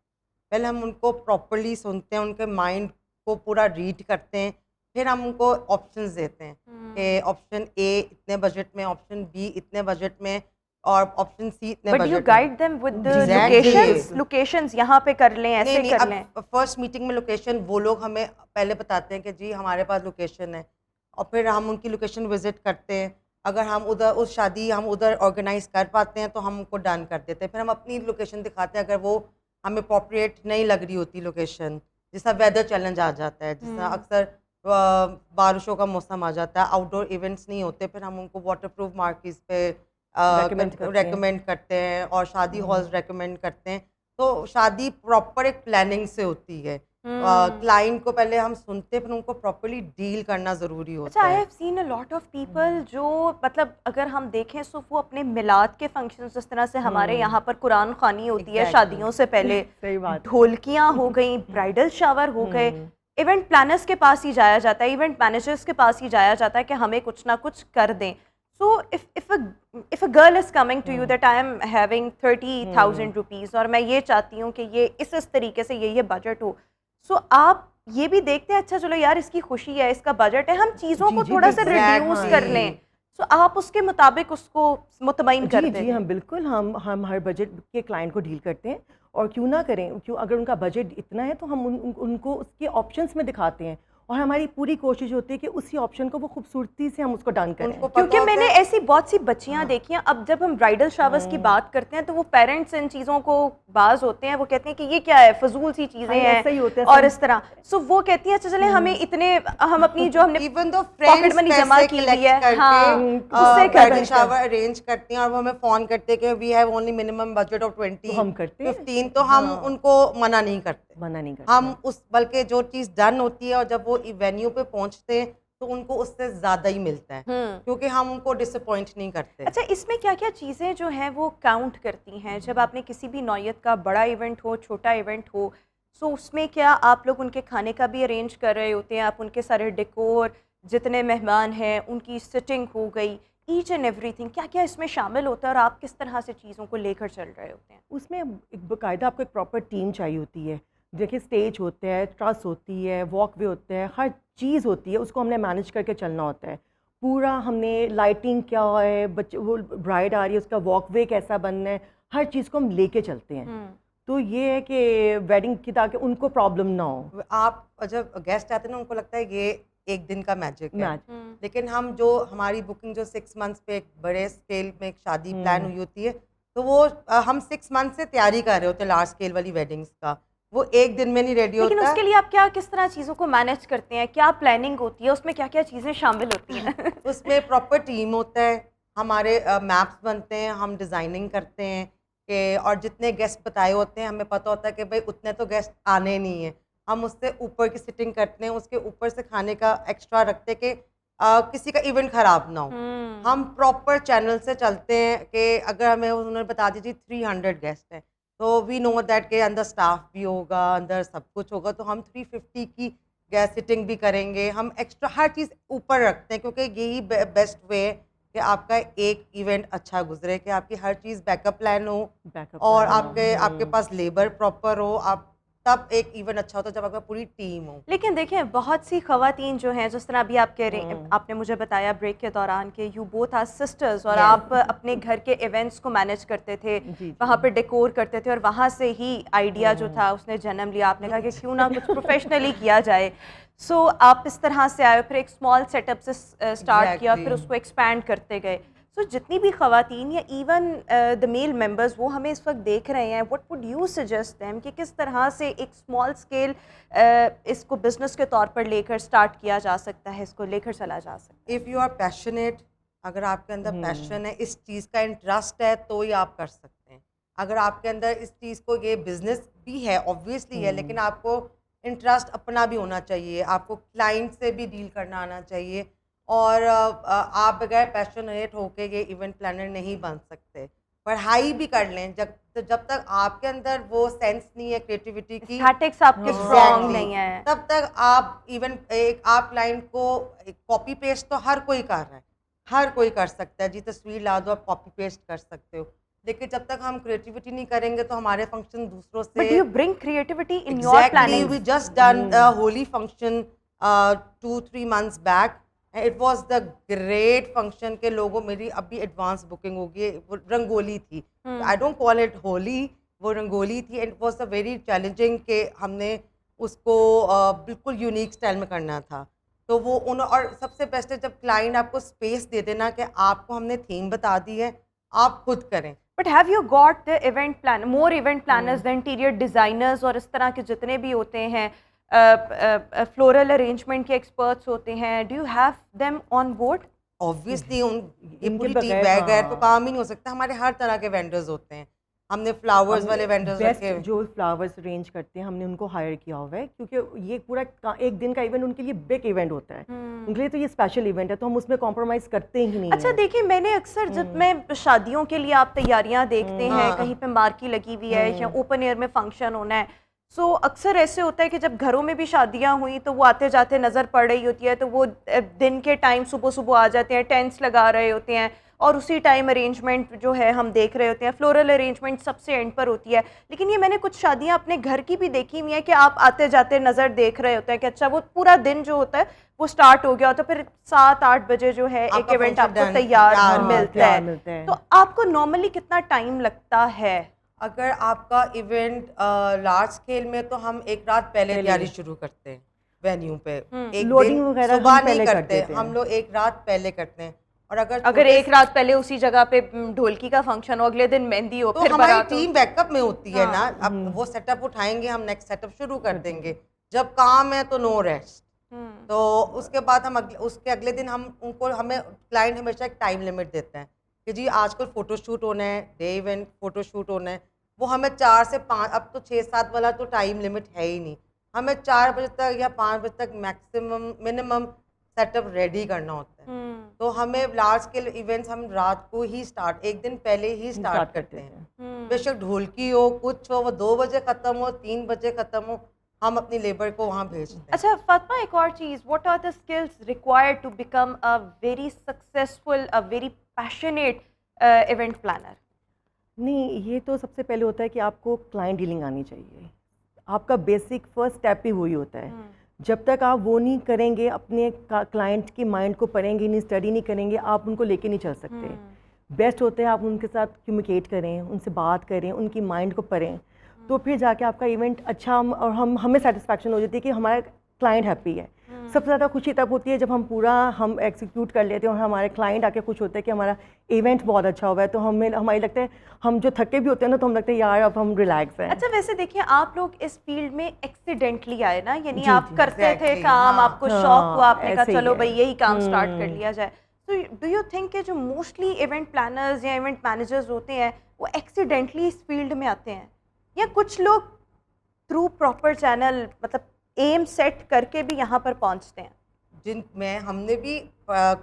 پہلے ہم ان کو پراپرلی سنتے ہیں, ان کے مائنڈ کو پورا ریڈ کرتے ہیں, پھر ہم ان کو آپشنز دیتے ہیں کہ آپشن اے اتنے بجٹ میں, آپشن بی اتنے بجٹ میں, اور آپشن سی اتنے بٹ بجٹ یو میں. Guide them with Exactly. Locations یہاں پہ کر لیں, ایسے نہیں کر اب لیں. فرسٹ میٹنگ میں لوکیشن وہ لوگ ہمیں پہلے بتاتے ہیں کہ جی ہمارے پاس لوکیشن ہے, اور پھر ہم ان کی لوکیشن وزٹ کرتے ہیں. اگر ہم ادھر اس شادی ہم ادھر آرگنائز کر پاتے ہیں تو ہم ان کو ڈن کر دیتے ہیں. پھر ہم اپنی لوکیشن دکھاتے ہیں اگر وہ ہمیں اپروپریٹ نہیں لگ رہی ہوتی لوکیشن, جیسا ویدر چیلنج آ جاتا ہے, جس طرح اکثر بارشوں کا موسم آ جاتا ہے, آؤٹ ڈور ایونٹس نہیں ہوتے, پھر ہم ان کو واٹر پروف مارکیز پہ ریکمینڈ کرتے ہیں اور شادی ہالز ریکمینڈ کرتے ہیں. تو شادی پراپر ایک پلاننگ سے ہوتی ہے. کلائنٹ کو پہلے ہم سنتے ہیں, پھر ان کو پراپرلی ڈیل کرنا ضروری اچھا, ہوتا آئی ہے. Have seen a lot of people جو مطلب اگر ہم دیکھیں سو وہ اپنے میلاد کے فنکشنز, جس طرح سے ہمارے یہاں پر قرآن خوانی ہوتی ہے شادیوں سے پہلے, صحیح بات. ڈھولکیاں ہو گئیں, برائڈل شاور ہو گئے, ایونٹ پلانرز کے پاس ہی جایا جاتا ہے, ایونٹ مینیجرز کے پاس ہی جایا جاتا ہے کہ ہمیں کچھ نہ کچھ کر دیں. سو if a girl is coming to you that I am having 30,000 rupees اور میں یہ چاہتی ہوں کہ یہ اس طریقے سے یہ بجٹ ہو, سو آپ یہ بھی دیکھتے ہیں اچھا چلو یار اس کی خوشی ہے, اس کا بجٹ ہے, ہم چیزوں کو تھوڑا سا ریڈیوس کر لیں, سو آپ اس کے مطابق اس کو مطمئن کرتے ہیں؟ جی ہم بالکل ہم ہر بجٹ کے کلائنٹ کو ڈیل کرتے ہیں, اور کیوں نہ کریں, کیوں اگر ان کا بجٹ اتنا ہے تو ہم ان کو اس کے آپشنس میں دکھاتے ہیں, اور ہماری پوری کوشش ہوتی ہے کہ اسی آپشن کو وہ خوبصورتی سے ہم اس کو ڈن کریں. کیونکہ میں نے ایسی بہت سی بچیاں دیکھی ہیں, اب جب ہم برائڈل شاورز کی بات کرتے ہیں تو وہ پیرنٹس ان چیزوں کو باز ہوتے ہیں, وہ کہتے ہیں کہ یہ کیا ہے, فضول سی چیزیں ہیں اور اس طرح. سو وہ کہتی ہیں اچھا چلیں ہمیں اتنے, ہم اپنی جو ہم نے پاکٹ منی جمع کی ہوئی ہے ہاں اس سے برائڈل شاور ارینج کرتی ہیں, اور وہ ہمیں فون کرتے کہ we have only minimum budget of 20-15, تو ہم ان کو منع نہیں کرتے. ہم اس بلکہ جو چیز ڈن ہوتی ہے اور جب وہ وینیو پہ پہنچتے ہیں تو ان کو اس سے زیادہ ہی ملتا ہے, کیونکہ ہم ان کو ڈس اپوائنٹ نہیں کرتے. اچھا, اس میں کیا کیا چیزیں جو ہیں وہ کاؤنٹ کرتی ہیں جب آپ نے کسی بھی نوعیت کا بڑا ایونٹ ہو, چھوٹا ایونٹ ہو, سو اس میں کیا آپ لوگ ان کے کھانے کا بھی ارینج کر رہے ہوتے ہیں, آپ ان کے سارے ڈیکور, جتنے مہمان ہیں ان کی سٹنگ ہو گئی, ایچ اینڈ ایوری تھنگ, کیا کیا اس میں شامل ہوتا ہے اور آپ کس طرح سے چیزوں کو لے کر چل رہے ہوتے ہیں؟ اس میں ایک باقاعدہ آپ کو ایک پراپر ٹیم چاہیے ہوتی ہے. دیکھیے اسٹیج ہوتا ہے, ٹرس ہوتی ہے, واک وے ہوتا ہے, ہر چیز ہوتی ہے, اس کو ہم نے مینیج کر کے چلنا ہوتا ہے. پورا ہم نے لائٹنگ کیا ہے, بچے وہ برائڈ آ رہی ہے اس کا واک وے کیسا بننا ہے, ہر چیز کو ہم لے کے چلتے ہیں. تو یہ ہے کہ ویڈنگ کی تاکہ ان کو پرابلم نہ ہو. آپ جب گیسٹ آتے ہیں نا ان کو لگتا ہے یہ ایک دن کا میجک ہے, لیکن ہم جو ہماری بکنگ جو 6 months پہ ایک بڑے اسکیل میں ایک شادی پلان ہوئی ہوتی ہے, تو وہ ہم 6 months سے تیاری کر رہے ہوتے ہیں لارج اسکیل والی ویڈنگس کا, وہ ایک دن میں نہیں ریڈی ہوتا. لیکن اس کے لیے آپ کیا کس طرح چیزوں کو مینیج کرتے ہیں, کیا پلاننگ ہوتی ہے, اس میں کیا کیا چیزیں شامل ہوتی ہیں؟ اس میں پراپر ٹیم ہوتا ہے, ہمارے میپس بنتے ہیں, ہم ڈیزائننگ کرتے ہیں کہ, اور جتنے گیسٹ بتائے ہوتے ہیں ہمیں پتہ ہوتا ہے کہ بھائی اتنے تو گیسٹ آنے نہیں ہیں, ہم اس سے اوپر کی سٹنگ کرتے ہیں, اس کے اوپر سے کھانے کا ایکسٹرا رکھتے کہ کسی کا ایونٹ خراب نہ ہو. ہم پراپر چینل سے چلتے ہیں کہ اگر ہمیں انہوں نے بتا دیجیے 300 گیسٹ ہیں, تو وی نو دیٹ کہ اندر اسٹاف بھی ہوگا, اندر سب کچھ ہوگا, تو ہم 350 کی گیس سٹنگ بھی کریں گے. ہم ایکسٹرا ہر چیز اوپر رکھتے ہیں, کیونکہ یہی بیسٹ وے ہے کہ آپ کا ایک ایونٹ اچھا گزرے, کہ آپ کی ہر چیز بیک اپ پلان ہو, اور آپ کے پاس لیبر پراپر ہو, آپ تب ایک ایونٹ اچھا ہوتا ہے جب آپ کا پوری ٹیم ہو. لیکن دیکھیں بہت سی خواتین جو ہیں جس طرح ابھی آپ کہہ رہے ہیں, آپ نے مجھے بتایا بریک کے دوران کہ یو بوتھ آر سسٹرز, اور آپ اپنے گھر کے ایونٹس کو مینیج کرتے تھے, وہاں پہ ڈیکور کرتے تھے, اور وہاں سے ہی آئیڈیا جو تھا اس نے جنم لیا. آپ نے کہا کہ کیوں نہ کچھ پروفیشنلی کیا جائے. سو آپ اس طرح سے آئے, پھر ایک اسمال سیٹ اپ سے اسٹارٹ کیا, پھر اس کو ایکسپینڈ کرتے گئے. سو جتنی بھی خواتین یا ایون دا میل ممبرز وہ ہمیں اس وقت دیکھ رہے ہیں, what would you suggest them کہ کس طرح سے ایک اسمال اسکیل اس کو بزنس کے طور پر لے کر اسٹارٹ کیا جا سکتا ہے, اس کو لے کر چلا جا سکتا ہے؟ اف یو آر پیشنیٹ, اگر آپ کے اندر پیشن ہے, اس چیز کا انٹرسٹ ہے, تو ہی آپ کر سکتے ہیں. اگر آپ کے اندر اس چیز کو, یہ بزنس بھی ہے آبویسلی ہے, لیکن آپ کو انٹرسٹ اپنا بھی ہونا چاہیے, آپ کو کلائنٹ سے بھی ڈیل کرنا آنا چاہیے, اور آپ بغیر پیشنیٹ ہو کے یہ ایونٹ پلانر نہیں بن سکتے. پڑھائی بھی کر لیں, جب تک آپ کے اندر وہ سینس نہیں ہے کریٹیوٹی کی, اسٹیٹکس آپ کے اسٹرانگ نہیں ہیں, تب تک آپ ایون آپ کلائنٹ کو کاپی پیسٹ تو ہر کوئی کر رہا ہے, ہر کوئی کر سکتا ہے, جی تصویر لا دو آپ کاپی پیسٹ کر سکتے ہو, لیکن جب تک ہم کریٹیوٹی نہیں کریں گے تو ہمارے فنکشن دوسروں سے. But you bring creativity in your planning. We just done a holy function 2-3 months back. It was the great function کہ لوگوں, میری ابھی ایڈوانس بکنگ ہوگی, وہ رنگولی تھی. I don't call it holy, وہ رنگولی تھی, and it was a very challenging کہ ہم نے اس کو بالکل یونیک اسٹائل میں کرنا تھا. تو وہ اور سب سے بیسٹ ہے جب کلائنٹ آپ کو اسپیس دے دینا کہ آپ کو ہم نے تھیم بتا دی ہے, آپ خود کریں. But have you got the event plan more event planners the interior designers اور اس طرح کے جتنے بھی ہوتے ہیں فلورل ارینجمنٹ کے ایکسپرٹس ہوتے ہیں, do you have them on board? Obviously یہ پوری ٹیم بغیر تو کام ہی نہیں ہو سکتا. ہمارے ہر طرح کے وینڈرز ہوتے ہیں, ہم نے فلاورز والے وینڈرز رکھے ہوئے, جو فلاورز ارینج کرتے ہیں ہم نے ان کو ہائر کیا ہوا ہے, کیونکہ یہ پورا ایک دن کا ایونٹ ان کے لیے بگ ایونٹ ہوتا ہے, ان کے لیے تو یہ اسپیشل ایونٹ ہے, تو ہم اس میں کمپرومائز کرتے ہی نہیں. اچھا دیکھیے, میں نے اکثر جب میں شادیوں کے لیے آپ تیاریاں دیکھتے ہیں, کہیں پہ مارکی لگی ہوئی ہے یا اوپن ایئر میں فنکشن ہونا ہے, سو اکثر ایسے ہوتا ہے کہ جب گھروں میں بھی شادیاں ہوئیں تو وہ آتے جاتے نظر پڑ رہی ہوتی ہے, تو وہ دن کے ٹائم صبح صبح آ جاتے ہیں, ٹینٹس لگا رہے ہوتے ہیں, اور اسی ٹائم ارینجمنٹ جو ہے ہم دیکھ رہے ہوتے ہیں, فلورل ارینجمنٹ سب سے اینڈ پر ہوتی ہے. لیکن یہ میں نے کچھ شادیاں اپنے گھر کی بھی دیکھی ہوئی ہیں کہ آپ آتے جاتے نظر دیکھ رہے ہوتے ہیں کہ اچھا وہ پورا دن جو ہوتا ہے وہ سٹارٹ ہو گیا ہوتا ہے, پھر 7-8 بجے جو ہے ایک ایونٹ آپ کو تیار ملتا ہے. تو آپ کو نارملی کتنا ٹائم لگتا ہے؟ اگر آپ کا ایونٹ لارج اسکیل میں تو ہم ایک رات پہلے تیاری شروع کرتے ہیں وینیو پہ, ایک دن صبح نہیں کرتے ہم لوگ, ایک رات پہلے کرتے ہیں. اور اگر ایک رات پہلے اسی جگہ پہ ڈھولکی کا فنکشن ہو, اگلے دن مہندی ہو, تو ہماری ٹیم بیک اپ میں ہوتی ہے نا, اب وہ سیٹ اپ اٹھائیں گے, ہم نیکسٹ سیٹ اپ شروع کر دیں گے. جب کام ہے تو نو ریسٹ. تو اس کے بعد ہم اس کے اگلے دن ہم ان کو, ہمیں کلائنٹ ہمیشہ ایک ٹائم لمٹ دیتا ہے کہ جی آج کل فوٹو شوٹ ہونا ہے, ڈے ایونٹ فوٹو شوٹ ہونا ہے, وہ ہمیں 4 سے 5, اب تو 6-7 والا تو ٹائم لمٹ ہے ہی نہیں, ہمیں 4 بجے تک یا 5 بجے تک maximum minimum set up ready کرنا ہوتا ہے. تو ہمیں لارج اسکیل ایونٹس ہم رات کو ہی اسٹارٹ, ایک دن پہلے ہی اسٹارٹ کرتے ہیں. بے شک ڈھولکی ہو, کچھ ہو, وہ 2 بجے ختم ہو, 3 بجے ختم ہو, ہم اپنی لیبر کو وہاں بھیجتے ہیں. اچھا فاطمہ, ایک اور چیز, what are the skills required to become a very successful, a very passionate event planner? نہیں, یہ تو سب سے پہلے ہوتا ہے کہ آپ کو کلائنٹ ڈیلنگ آنی چاہیے. آپ کا بیسک فرسٹ اسٹیپ ہی وہی ہوتا ہے. جب تک آپ وہ نہیں کریں گے, اپنے کلائنٹ کی مائنڈ کو پڑھیں گے نہیں, اسٹڈی نہیں کریں گے, آپ ان کو لے کے نہیں چل سکتے. بیسٹ ہوتا ہے آپ ان کے ساتھ کمیونیکیٹ کریں, ان سے بات کریں, ان کی مائنڈ کو پڑھیں, تو پھر جا کے آپ کا ایونٹ اچھا, اور ہمیں سیٹسفیکشن ہو جاتی ہے کہ ہمارا کلائنٹ ہیپی ہے. سب سے زیادہ خوشی تب ہوتی ہے جب ہم ایکسیکیوٹ کر لیتے ہیں اور ہمارے کلائنٹ آ کے خوش ہوتے ہیں کہ ہمارا ایونٹ بہت اچھا ہوا ہے, تو ہماری لگتا ہے, ہم جو تھکے بھی ہوتے ہیں نا, تو ہم لگتا ہے یار اب ہم ریلیکس ہیں. اچھا ویسے دیکھیں, آپ لوگ اس فیلڈ میں ایکسیڈنٹلی آئے نا, یعنی آپ کرتے تھے کام, آپ کو شوق ہوا, آپ نے کہا چلو بھائی یہی کام سٹارٹ کر لیا جائے. تو ڈو یو تھنک کہ جو موسٹلی ایونٹ پلانرز یا ایونٹ مینیجرز ہوتے ہیں وہ ایکسیڈنٹلی اس فیلڈ میں آتے ہیں, یا کچھ لوگ تھرو پراپر چینل, مطلب ایم سیٹ کر کے بھی یہاں پر پہنچتے ہیں؟ ہم نے بھی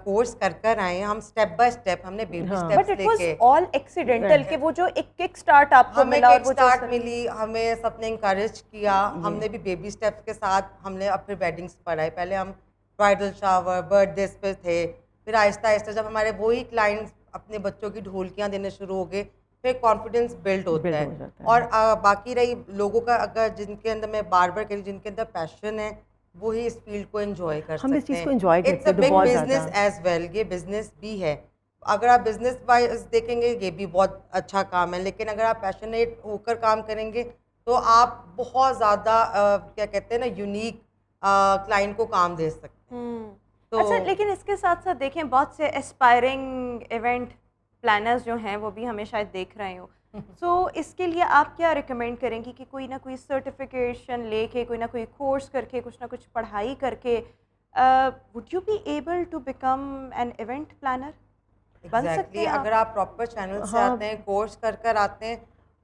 کورس کر آئے ہیں, ہم اسٹیپ بائی اسٹیپ, ہم نے بیبی اسٹیپس لے کے. But it was all accidental کہ وہ جو ایک کک اسٹارٹ آپ کو ملا, اور وہ اسٹارٹ ملی, ہمیں سب نے انکریج کیا, ہم نے بھی بیبی اسٹیپس کے ساتھ ہم نے اپنے ویڈنگس پڑھائے. پہلے ہم برائڈل شاور, برتھ ڈیز پہ تھے, پھر آہستہ آہستہ جب ہمارے وہی کلائنٹس اپنے بچوں کی ڈھولکیاں دینے شروع ہو گئے, پھر کانفیڈینس بلڈ ہوتا Build ہے. ہو جاتا ہے. اور باقی رہی لوگوں کا, اگر جن کے اندر, میں بار بار کہہ رہی ہوں, جن کے اندر پیشن ہے وہی اس فیلڈ کو انجوائے کر ہم سکتے اس چیز ہیں. کو انجوائے اٹس کرتے اے ہیں تو بگ بہت بزنس زیادہ. ایز ویل, یہ بزنس بھی ہے. اگر آپ بزنس وائز دیکھیں گے یہ بھی بہت اچھا کام ہے, لیکن اگر آپ پیشنیٹ ہو کر کام کریں گے تو آپ بہت زیادہ کیا کہتے ہیں نا, یونیک کلائنٹ کو کام دے سکتے ہیں. تو اچھا, لیکن اس کے ساتھ ساتھ دیکھیں بہت سے اسپائرنگ ایونٹ پلانرز جو ہیں وہ بھی ہمیں شاید دیکھ رہے ہوں. سو اس کے لیے آپ کیا ریکمینڈ کریں گی کہ کوئی نہ کوئی سرٹیفکیشن لے کے, کوئی نہ کوئی کورس کر کے, کچھ نہ کچھ پڑھائی کر کے would you be able to become an event planner? بن سکتے ایگزیکٹلی, ہیں آپ؟ اگر آپ پراپر چینل سے ہاں. آتے ہیں, کورس کر کر آتے ہیں,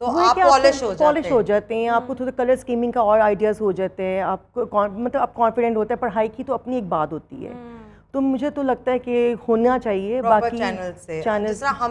تو وہ ہے آپ کہ پالش ہو پالش ہو جاتے جاتے ہیں, آپ کو تھوڑا کلر اسکیمنگ کا اور آئیڈیاز ہو جاتے ہیں, آپ کو مطلب آپ کانفیڈنٹ ہوتے ہیں. پڑھائی کی تو اپنی ایک بات ہوتی ہے, تو مجھے تو لگتا ہے کہ ہونا چاہیے. پراپر باقی چینل سے. چینل جس طرح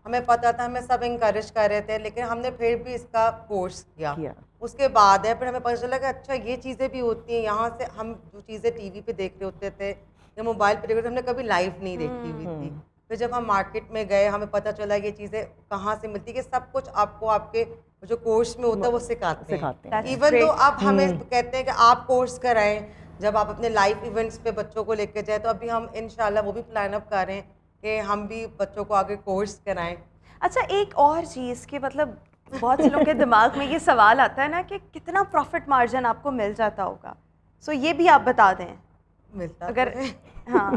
ہمیں پتا تھا, ہمیں سب انکریج کر رہے تھے, لیکن ہم نے پھر بھی اس کا کورس کیا. اس کے بعد ہے پھر ہمیں پتہ چلا کہ اچھا یہ چیزیں بھی ہوتی ہیں. یہاں سے ہم جو چیزیں ٹی وی پہ دیکھ رہے ہوتے تھے یا موبائل پہ دیکھ رہے تھے, ہم نے کبھی لائیو نہیں دیکھی ہوئی تھی. پھر جب ہم مارکیٹ میں گئے, ہمیں پتہ چلا یہ چیزیں کہاں سے ملتی, کہ سب کچھ آپ کو آپ کے جو کورس میں ہوتا ہے وہ سکھاتے ہیں. ایون تو اب ہمیں کہتے ہیں کہ آپ کورس کرائیں جب آپ اپنے لائف ایونٹس پہ بچوں کو لے کے جائیں. تو ابھی ہم انشاءاللہ وہ بھی پلان اپ کر رہے ہیں کہ ہم بھی بچوں کو آگے کورس کرائیں. اچھا, ایک اور چیز کہ مطلب بہت سے لوگوں کے دماغ میں یہ سوال آتا ہے نا کہ کتنا پروفٹ مارجن آپ کو مل جاتا ہوگا. سو یہ بھی آپ بتا دیں ملتا اگر ہاں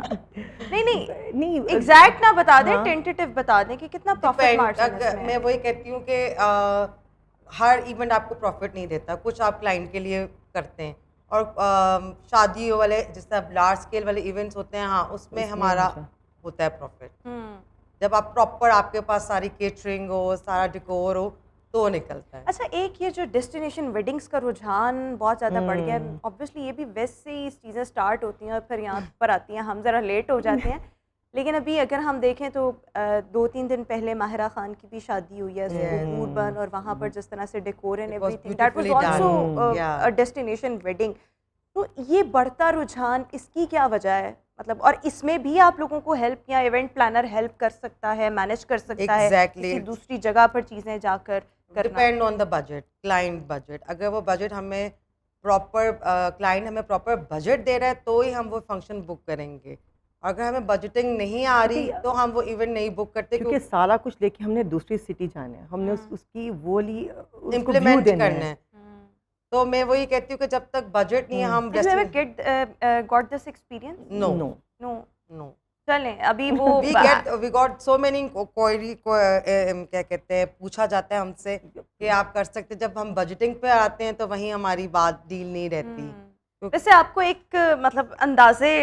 نہیں نہیں ایگزیکٹ نہ بتا دیں, ٹینٹیٹیو بتا دیں کہ کتنا پروفٹ مارجن ہے. میں وہی کہتی ہوں کہ ہر ایونٹ آپ کو پروفٹ نہیں دیتا, کچھ آپ کلائنٹ کے لیے کرتے ہیں. اور شادی والے جس طرح لارج اسکیل والے ایونٹس ہوتے ہیں, ہاں اس میں ہمارا ہوتا ہے پروفٹ. جب آپ پراپر, آپ کے پاس ساری کیٹرنگ ہو, سارا ڈیکور ہو, تو نکلتا ہے. اچھا, ایک یہ جو ڈیسٹینیشن ویڈنگس کا رجحان بہت زیادہ بڑھ گیا ہے. اوبویسلی یہ بھی ویسٹ سے ہی چیزیں اسٹارٹ ہوتی ہیں اور پھر یہاں پر آتی ہیں, ہم ذرا لیٹ ہو جاتے ہیں. لیکن ابھی اگر ہم دیکھیں تو 2-3 دن پہلے ماہرہ خان کی بھی شادی ہوئی ہے پوربن, اور وہاں پر جس طرح سے decor and every thing, that was also a destination wedding. تو یہ بڑھتا رجحان, اس کی کیا وجہ ہے مطلب؟ اور اس میں بھی آپ لوگوں کو ہیلپ یا ایونٹ پلانر ہیلپ کر سکتا ہے, مینیج کر سکتا ہے کسی دوسری جگہ پر چیزیں جا کر کرنا؟ Depend on the budget, client budget. اگر وہ بجٹ ہمیں پراپر, کلائنٹ ہمیں پراپر بجٹ دے رہا ہے تو ہی ہم وہ فنکشن بک کریں گے. اگر ہمیں بجٹنگ نہیں آ رہی تو ہم وہ ایونٹ نہیں بک کرتے, کیونکہ سارا کچھ لے کے ہم نے دوسری سٹی جانا ہے, ہم نے اس کی وہ لی امپلیمنٹ کرنا ہے. تو میں وہی کہتی ہوں کہ جب تک بجٹ نہیں ہے ہم گاٹ دس ایکسپیرینس. نو چلیں ابھی وہ we got so many query, کیا کہتے ہیں, پوچھا جاتا ہے ہم سے کہ آپ کر سکتے. جب ہم بجٹنگ پہ آتے ہیں تو وہیں ہماری بات ڈیل نہیں رہتی. ویسے آپ کو ایک مطلب اندازے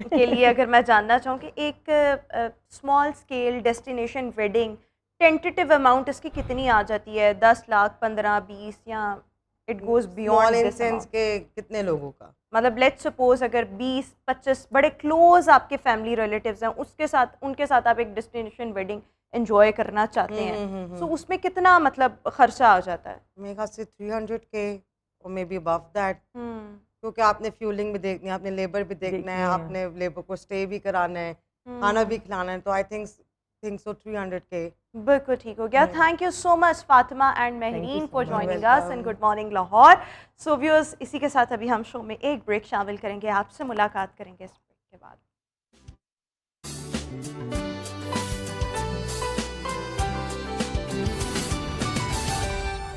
کے لیے اگر میں جاننا چاہوں کہ ایک small scale destination wedding tentative amount اس کی کتنی آ جاتی ہے؟ 10 لاکھ, 15, 20, یا it goes beyond this amount? کے کتنے لوگوں کا مطلب لیٹ سپوز اگر 20-25 بڑے کلوز آپ کے فیملی ریلیٹیوز ہیں, اس کے ساتھ ان کے ساتھ آپ ایک ڈیسٹینیشن ویڈنگ انجوائے کرنا چاہتے ہیں, سو اس میں کتنا مطلب خرچہ آ جاتا ہے؟ میرے خیال سے 300K اور مے بی ابو دیٹ. کیونکہ آپ نے فیولنگ بھی دیکھنی ہے, آپ نے لیبر بھی دیکھنا ہے, آپ نے لیبر کو اسٹے بھی کرانا ہے, کھانا بھی کھلانا ہے. تو آئی تھنک سو 300K. بالکل ٹھیک ہو گیا. Thank you so much Fatima and Mehreen for joining us in good morning Lahore. So viewers, اسی کے ساتھ ابھی ہم شو میں ایک بریک شامل کریں گے, آپ سے ملاقات کریں گے اس بریک کے بعد.